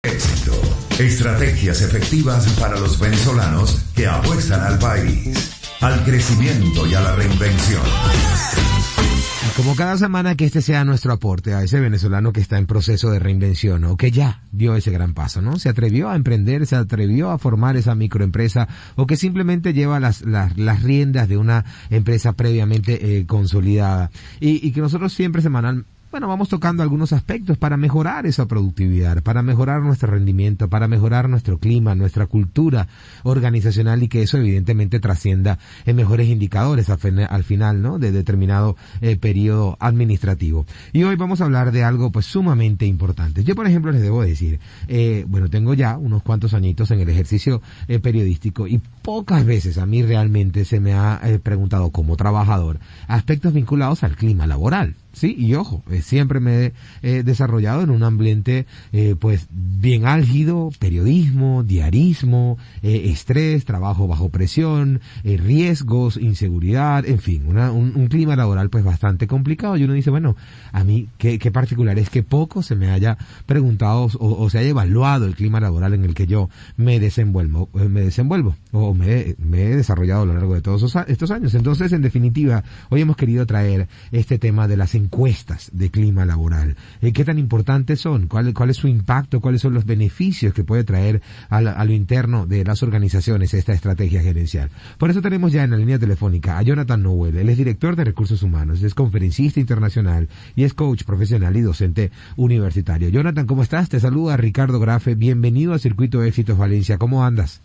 Éxito. Estrategias efectivas para los venezolanos que apuestan al país, al crecimiento y a la reinvención. Como cada semana, que este sea nuestro aporte a ese venezolano que está en proceso de reinvención o que ya dio ese gran paso, ¿no? Se atrevió a emprender, se atrevió a formar esa microempresa o que simplemente lleva las riendas de una empresa previamente consolidada. Y que nosotros siempre vamos tocando algunos aspectos para mejorar esa productividad, para mejorar nuestro rendimiento, para mejorar nuestro clima, nuestra cultura organizacional y que eso evidentemente trascienda en mejores indicadores al final, ¿no? De determinado periodo administrativo. Y hoy vamos a hablar de algo pues sumamente importante. Yo, por ejemplo, les debo decir, tengo ya unos cuantos añitos en el ejercicio periodístico y pocas veces a mí realmente se me ha preguntado como trabajador aspectos vinculados al clima laboral. Sí, y ojo, siempre me he desarrollado en un ambiente pues bien álgido, periodismo, diarismo, estrés, trabajo bajo presión, riesgos, inseguridad, en fin, un clima laboral pues bastante complicado. Y uno dice, bueno, a mí qué particular es que poco se me haya preguntado o se haya evaluado el clima laboral en el que yo me desenvuelvo o me he desarrollado a lo largo de todos estos años. Entonces, en definitiva, hoy hemos querido traer este tema de las encuestas de clima laboral. ¿Qué tan importantes son? ¿Cuál es su impacto? ¿Cuáles son los beneficios que puede traer a lo interno de las organizaciones esta estrategia gerencial? Por eso tenemos ya en la línea telefónica a Jonathan Noel. Él es director de Recursos Humanos, es conferencista internacional y es coach profesional y docente universitario. Jonathan, ¿cómo estás? Te saluda Ricardo Grafe. Bienvenido a Circuito Éxitos Valencia. ¿Cómo andas?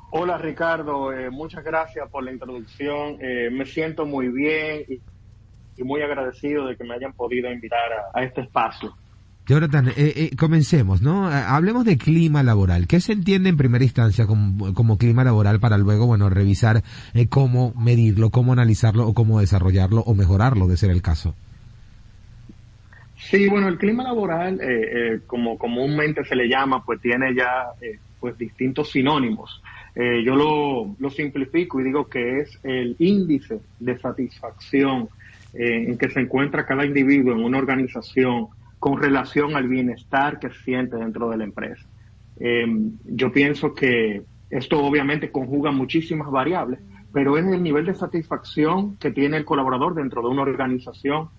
Hola Ricardo, muchas gracias por la introducción. Me siento muy bien y muy agradecido de que me hayan podido invitar a este espacio. Jonathan, comencemos, ¿no? Hablemos de clima laboral. ¿Qué se entiende en primera instancia como clima laboral para luego, revisar cómo medirlo, cómo analizarlo o cómo desarrollarlo o mejorarlo, de ser el caso? Sí, el clima laboral, como comúnmente se le llama, pues tiene ya distintos sinónimos. Yo lo simplifico y digo que es el índice de satisfacción en que se encuentra cada individuo en una organización con relación al bienestar que siente dentro de la empresa. Yo pienso que esto obviamente conjuga muchísimas variables, pero es el nivel de satisfacción que tiene el colaborador dentro de una organización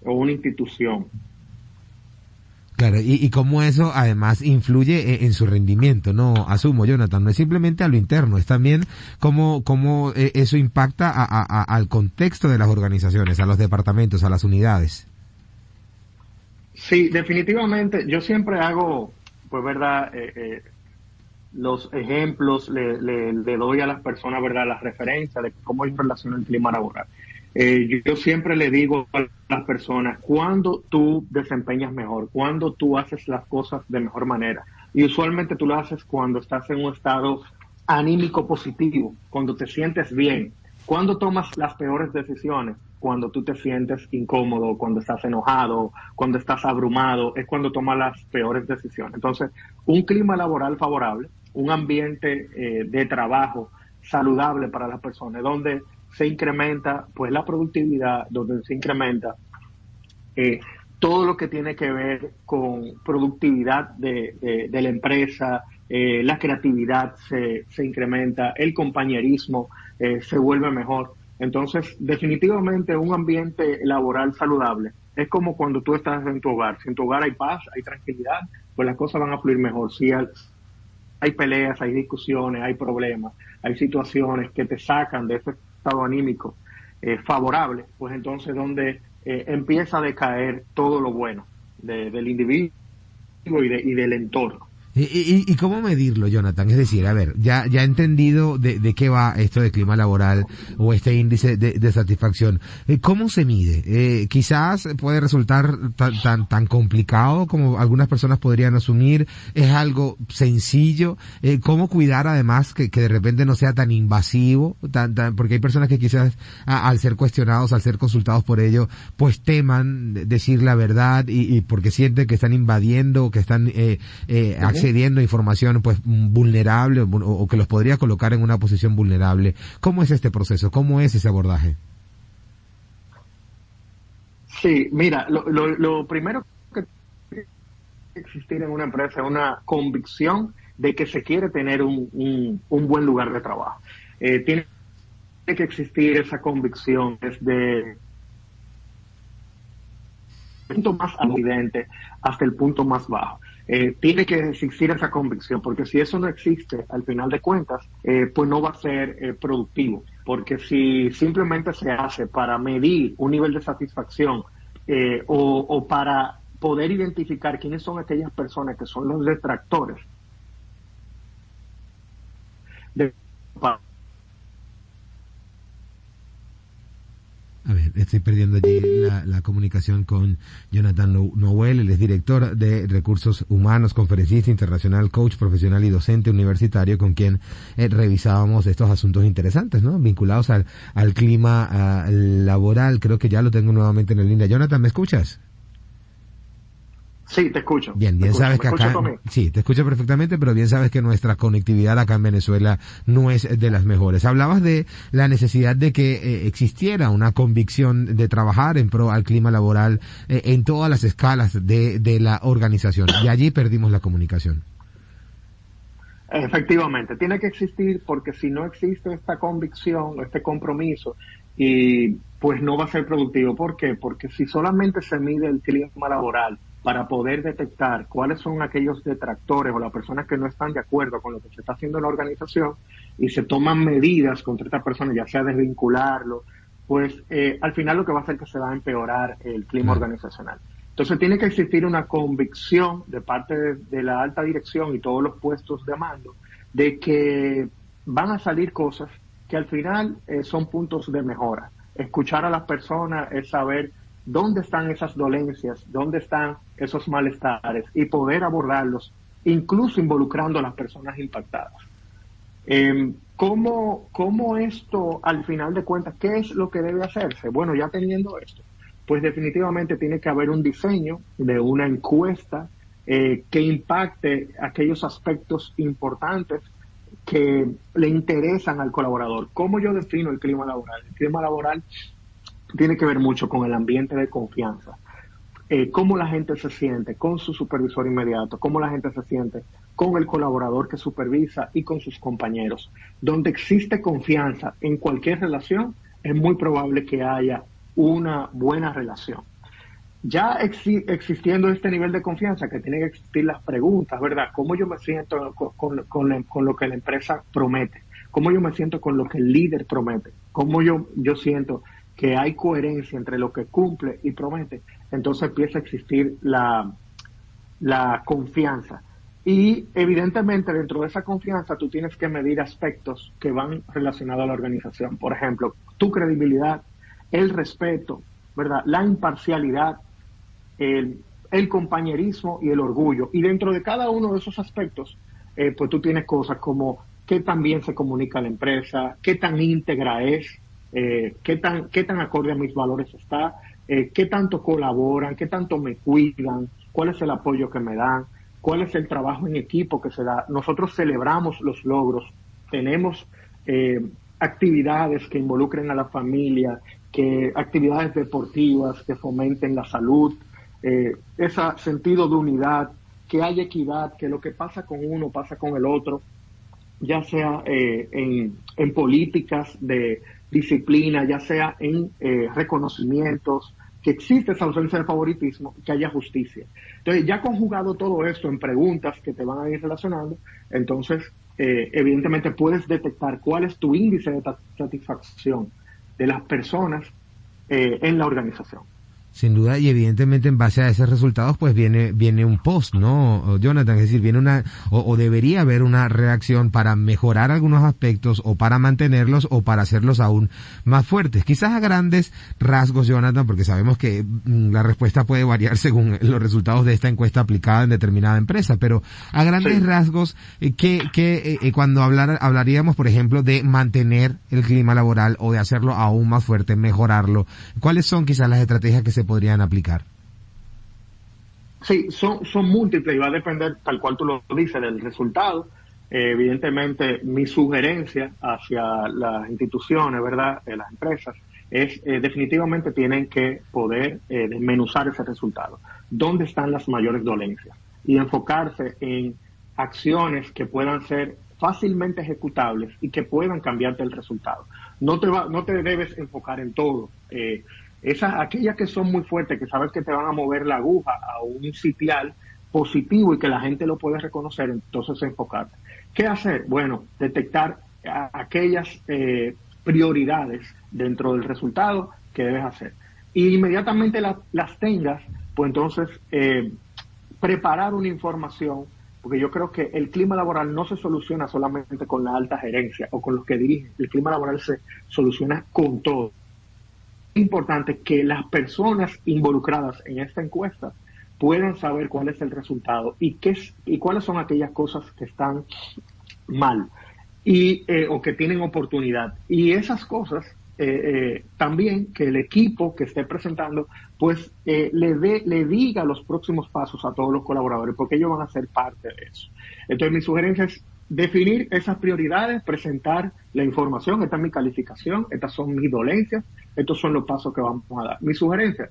o una institución. Claro, y cómo eso además influye en su rendimiento, ¿no? Asumo, Jonathan, no es simplemente a lo interno, es también cómo eso impacta al contexto de las organizaciones, a los departamentos, a las unidades. Sí, definitivamente, yo siempre hago, los ejemplos, le doy a las personas, las referencias de cómo es relación el clima laboral. Yo siempre le digo a las personas, cuando tú desempeñas mejor, cuando tú haces las cosas de mejor manera, y usualmente tú lo haces cuando estás en un estado anímico positivo, cuando te sientes bien, cuando tomas las peores decisiones, cuando tú te sientes incómodo, cuando estás enojado, cuando estás abrumado, es cuando tomas las peores decisiones. Entonces, un clima laboral favorable, un ambiente de trabajo saludable para las personas, donde se incrementa pues la productividad, donde se incrementa todo lo que tiene que ver con productividad de la empresa, la creatividad se incrementa, el compañerismo se vuelve mejor. Entonces, definitivamente un ambiente laboral saludable es como cuando tú estás en tu hogar. Si en tu hogar hay paz, hay tranquilidad, pues las cosas van a fluir mejor. Si hay peleas, hay discusiones, hay problemas, hay situaciones que te sacan de ese estado anímico favorable, pues entonces donde empieza a decaer todo lo bueno del individuo y del entorno. ¿Y cómo medirlo, Jonathan? Es decir, a ver, ya he entendido de qué va esto de clima laboral o este índice de satisfacción. ¿Cómo se mide? Quizás puede resultar tan complicado como algunas personas podrían asumir. ¿Es algo sencillo? ¿Cómo cuidar además que de repente no sea tan invasivo? Porque hay personas que quizás al ser cuestionados, al ser consultados por ello, pues teman decir la verdad y porque sienten que están invadiendo, que están accediendo a información pues vulnerable o que los podría colocar en una posición vulnerable. ¿Cómo es este proceso? ¿Cómo es ese abordaje? Sí, mira, lo primero que existir en una empresa una convicción de que se quiere tener un buen lugar de trabajo. Tiene que existir esa convicción desde el punto más evidente hasta el punto más bajo. Tiene que existir esa convicción, porque si eso no existe, al final de cuentas, pues no va a ser productivo, porque si simplemente se hace para medir un nivel de satisfacción o para poder identificar quiénes son aquellas personas que son los detractores A ver, estoy perdiendo allí la comunicación con Jonathan Noel. Él es director de Recursos Humanos, conferencista internacional, coach profesional y docente universitario, con quien revisábamos estos asuntos interesantes, ¿no? Vinculados al clima laboral. Creo que ya lo tengo nuevamente en la línea. Jonathan, ¿me escuchas? Sí, te escucho. Bien sabes que acá, sí, te escucho perfectamente, pero bien sabes que nuestra conectividad acá en Venezuela no es de las mejores. Hablabas de la necesidad de que existiera una convicción de trabajar en pro al clima laboral en todas las escalas de la organización, y allí perdimos la comunicación. Efectivamente, tiene que existir, porque si no existe esta convicción, este compromiso, y pues no va a ser productivo. ¿Por qué? Porque si solamente se mide el clima laboral para poder detectar cuáles son aquellos detractores o las personas que no están de acuerdo con lo que se está haciendo en la organización, y se toman medidas contra estas personas, ya sea desvincularlo, pues al final lo que va a hacer que se va a empeorar el clima organizacional. Entonces tiene que existir una convicción de parte de la alta dirección y todos los puestos de mando de que van a salir cosas que al final son puntos de mejora. Escuchar a las personas es saber dónde están esas dolencias, dónde están esos malestares, y poder abordarlos, incluso involucrando a las personas impactadas. ¿Cómo esto, al final de cuentas, qué es lo que debe hacerse? Bueno, ya teniendo esto, pues definitivamente tiene que haber un diseño de una encuesta que impacte aquellos aspectos importantes que le interesan al colaborador. ¿Cómo yo defino el clima laboral? El clima laboral tiene que ver mucho con el ambiente de confianza. Cómo la gente se siente con su supervisor inmediato, cómo la gente se siente con el colaborador que supervisa y con sus compañeros. Donde existe confianza en cualquier relación, es muy probable que haya una buena relación. Ya existiendo este nivel de confianza, que tienen que existir las preguntas, ¿verdad? ¿Cómo yo me siento con lo que la empresa promete? ¿Cómo yo me siento con lo que el líder promete? ¿Cómo yo siento que hay coherencia entre lo que cumple y promete? Entonces empieza a existir la confianza. Y evidentemente dentro de esa confianza tú tienes que medir aspectos que van relacionados a la organización. Por ejemplo, tu credibilidad, el respeto, ¿verdad? La imparcialidad, el compañerismo y el orgullo. Y dentro de cada uno de esos aspectos, pues tú tienes cosas como qué tan bien se comunica la empresa, qué tan íntegra es, qué tan acorde a mis valores está, qué tanto colaboran, qué tanto me cuidan, cuál es el apoyo que me dan, cuál es el trabajo en equipo que se da. Nosotros celebramos los logros, tenemos actividades que involucren a la familia, actividades deportivas que fomenten la salud, ese sentido de unidad, que haya equidad, que lo que pasa con uno pasa con el otro, ya sea en políticas de disciplina, ya sea en reconocimientos, que existe esa ausencia de favoritismo, que haya justicia. Entonces, ya conjugado todo esto en preguntas que te van a ir relacionando, entonces, evidentemente puedes detectar cuál es tu índice de satisfacción de las personas en la organización. Sin duda, y evidentemente en base a esos resultados pues viene un post, ¿no, Jonathan? Es decir, viene o debería haber una reacción para mejorar algunos aspectos, o para mantenerlos, o para hacerlos aún más fuertes. Quizás a grandes rasgos, Jonathan, porque sabemos que la respuesta puede variar según los resultados de esta encuesta aplicada en determinada empresa, pero a grandes rasgos, cuando hablaríamos, por ejemplo, de mantener el clima laboral o de hacerlo aún más fuerte, mejorarlo, ¿cuáles son quizás las estrategias que se podrían aplicar? Sí, son múltiples y va a depender, tal cual tú lo dices, del resultado. Evidentemente, mi sugerencia hacia las instituciones, ¿verdad?, las empresas, es definitivamente tienen que poder desmenuzar ese resultado. ¿Dónde están las mayores dolencias? y enfocarse en acciones que puedan ser fácilmente ejecutables y que puedan cambiarte el resultado. No te debes enfocar en todo. Aquellas que son muy fuertes, que sabes que te van a mover la aguja a un sitial positivo y que la gente lo puede reconocer, entonces enfocarte. ¿Qué hacer? Bueno, detectar aquellas prioridades dentro del resultado que debes hacer. Y inmediatamente las tengas, pues entonces preparar una información, porque yo creo que el clima laboral no se soluciona solamente con la alta gerencia o con los que dirigen. El clima laboral se soluciona con todo. Es importante que las personas involucradas en esta encuesta puedan saber cuál es el resultado y cuáles son aquellas cosas que están mal o que tienen oportunidad. Y esas cosas también que el equipo que esté presentando pues le diga los próximos pasos a todos los colaboradores, porque ellos van a ser parte de eso. Entonces mi sugerencia es definir esas prioridades, presentar la información. Esta es mi calificación, estas son mis dolencias, estos son los pasos que vamos a dar. Mi sugerencia,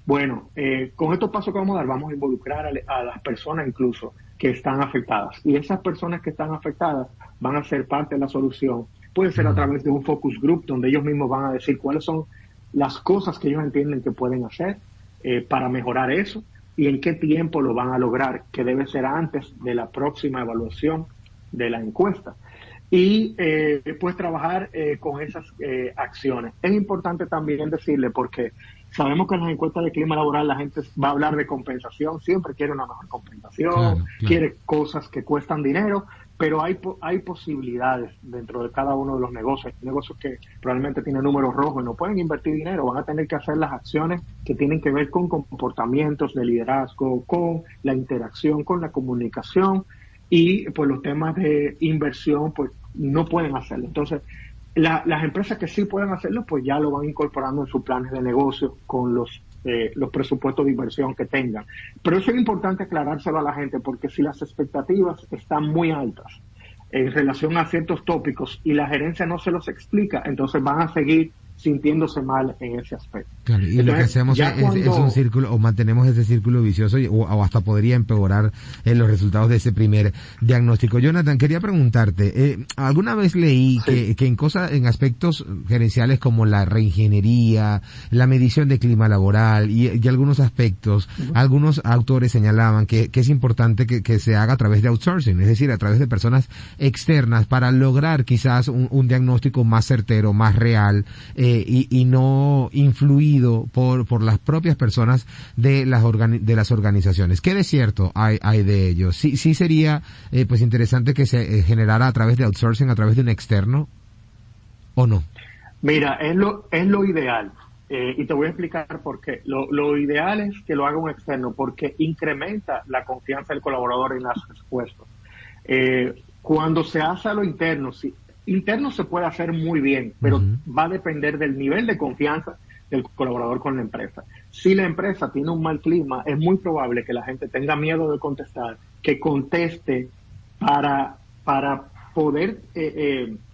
bueno, con estos pasos que vamos a dar vamos a involucrar a las personas incluso que están afectadas, y esas personas que están afectadas van a ser parte de la solución. Puede ser a través de un focus group donde ellos mismos van a decir cuáles son las cosas que ellos entienden que pueden hacer para mejorar eso y en qué tiempo lo van a lograr, que debe ser antes de la próxima evaluación de la encuesta. Y pues trabajar con esas acciones. Es importante también decirle, porque sabemos que en las encuestas de clima laboral la gente va a hablar de compensación, siempre quiere una mejor compensación, claro. Quiere cosas que cuestan dinero, pero hay posibilidades dentro de cada uno de los negocios. Hay negocios que probablemente tienen números rojos y no pueden invertir dinero, van a tener que hacer las acciones que tienen que ver con comportamientos de liderazgo, con la interacción, con la comunicación, y pues los temas de inversión pues no pueden hacerlo. Entonces, las empresas que sí pueden hacerlo, pues ya lo van incorporando en sus planes de negocio con los presupuestos de inversión que tengan. Pero eso es importante aclarárselo a la gente, porque si las expectativas están muy altas en relación a ciertos tópicos y la gerencia no se los explica, entonces van a seguir sintiéndose mal en ese aspecto. Claro, y entonces, lo que hacemos es un círculo, o mantenemos ese círculo vicioso, o hasta podría empeorar los resultados de ese primer diagnóstico. Jonathan, quería preguntarte, alguna vez leí que en aspectos gerenciales como la reingeniería, la medición de clima laboral y algunos aspectos, algunos autores señalaban que es importante que se haga a través de outsourcing, es decir, a través de personas externas, para lograr quizás un diagnóstico más certero, más real, y no influido por las propias personas de las organizaciones. ¿Qué de cierto hay de ello? Sí sería pues interesante que se generara a través de outsourcing, a través de un externo, ¿o no? Mira, es lo ideal, y te voy a explicar por qué. Lo ideal es que lo haga un externo, porque incrementa la confianza del colaborador en las respuestas. Cuando se hace a lo interno, interno se puede hacer muy bien, pero va a depender del nivel de confianza del colaborador con la empresa. Si la empresa tiene un mal clima, es muy probable que la gente tenga miedo de contestar, que conteste para poder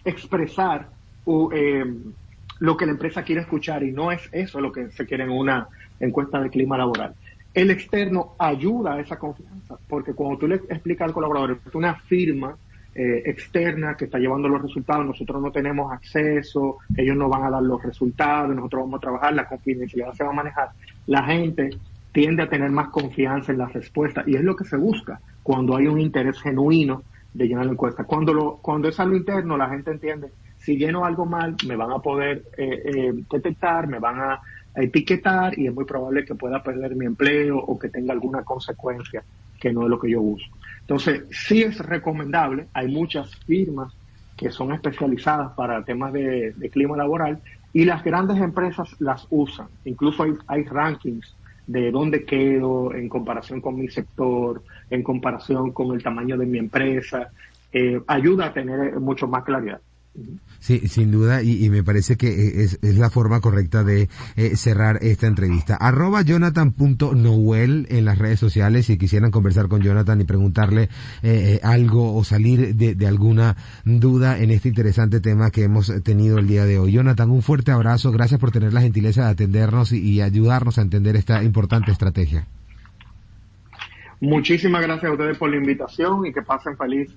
expresar lo que la empresa quiere escuchar, y no es eso lo que se quiere en una encuesta de clima laboral. El externo ayuda a esa confianza, porque cuando tú le explicas al colaborador que es una firma externa que está llevando los resultados, nosotros no tenemos acceso, ellos no van a dar los resultados, nosotros vamos a trabajar, la confidencialidad se va a manejar, la gente tiende a tener más confianza en la respuesta, y es lo que se busca cuando hay un interés genuino de llenar la encuesta. Cuando es algo interno, la gente entiende, si lleno algo mal, me van a poder detectar, me van a etiquetar, y es muy probable que pueda perder mi empleo o que tenga alguna consecuencia que no es lo que yo busco. Entonces, sí es recomendable, hay muchas firmas que son especializadas para temas de clima laboral, y las grandes empresas las usan. Incluso hay rankings de dónde quedo en comparación con mi sector, en comparación con el tamaño de mi empresa. Ayuda a tener mucho más claridad. Sí, sin duda, y me parece que es la forma correcta de cerrar esta entrevista. @Jonathan.Noel en las redes sociales, si quisieran conversar con Jonathan y preguntarle algo o salir de alguna duda en este interesante tema que hemos tenido el día de hoy. Jonathan, un fuerte abrazo, gracias por tener la gentileza de atendernos y ayudarnos a entender esta importante estrategia. Muchísimas gracias a ustedes por la invitación y que pasen feliz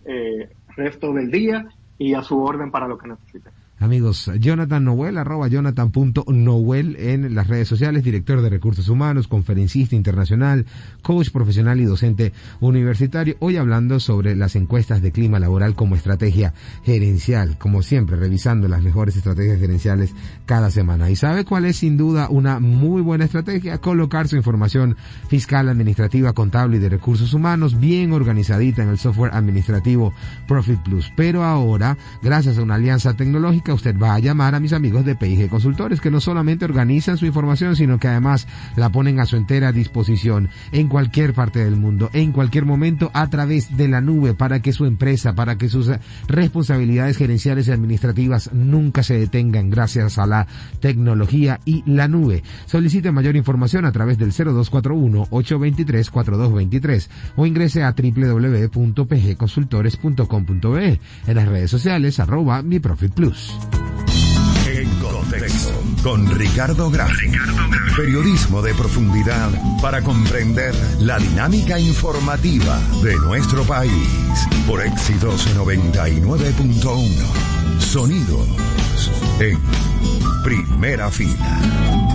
resto del día y a su orden para lo que necesiten. Amigos, Jonathan Nowell, @jonathan.nowell en las redes sociales, director de Recursos Humanos, conferencista internacional, coach profesional y docente universitario. Hoy hablando sobre las encuestas de clima laboral como estrategia gerencial, como siempre, revisando las mejores estrategias gerenciales cada semana. ¿Y sabe cuál es sin duda una muy buena estrategia? Colocar su información fiscal, administrativa, contable y de recursos humanos bien organizadita en el software administrativo Profit Plus. Pero ahora, gracias a una alianza tecnológica, usted va a llamar a mis amigos de PIG Consultores, que no solamente organizan su información, sino que además la ponen a su entera disposición en cualquier parte del mundo, en cualquier momento, a través de la nube, para que su empresa, para que sus responsabilidades gerenciales y administrativas nunca se detengan gracias a la tecnología y la nube. Solicite mayor información a través del 0241-823-4223 o ingrese a www.pgconsultores.com.be, en las redes sociales @MiProfitPlus. En contexto, con Ricardo Grau. Periodismo de profundidad para comprender la dinámica informativa de nuestro país. Por Éxitos 99.1. Sonidos en primera fila.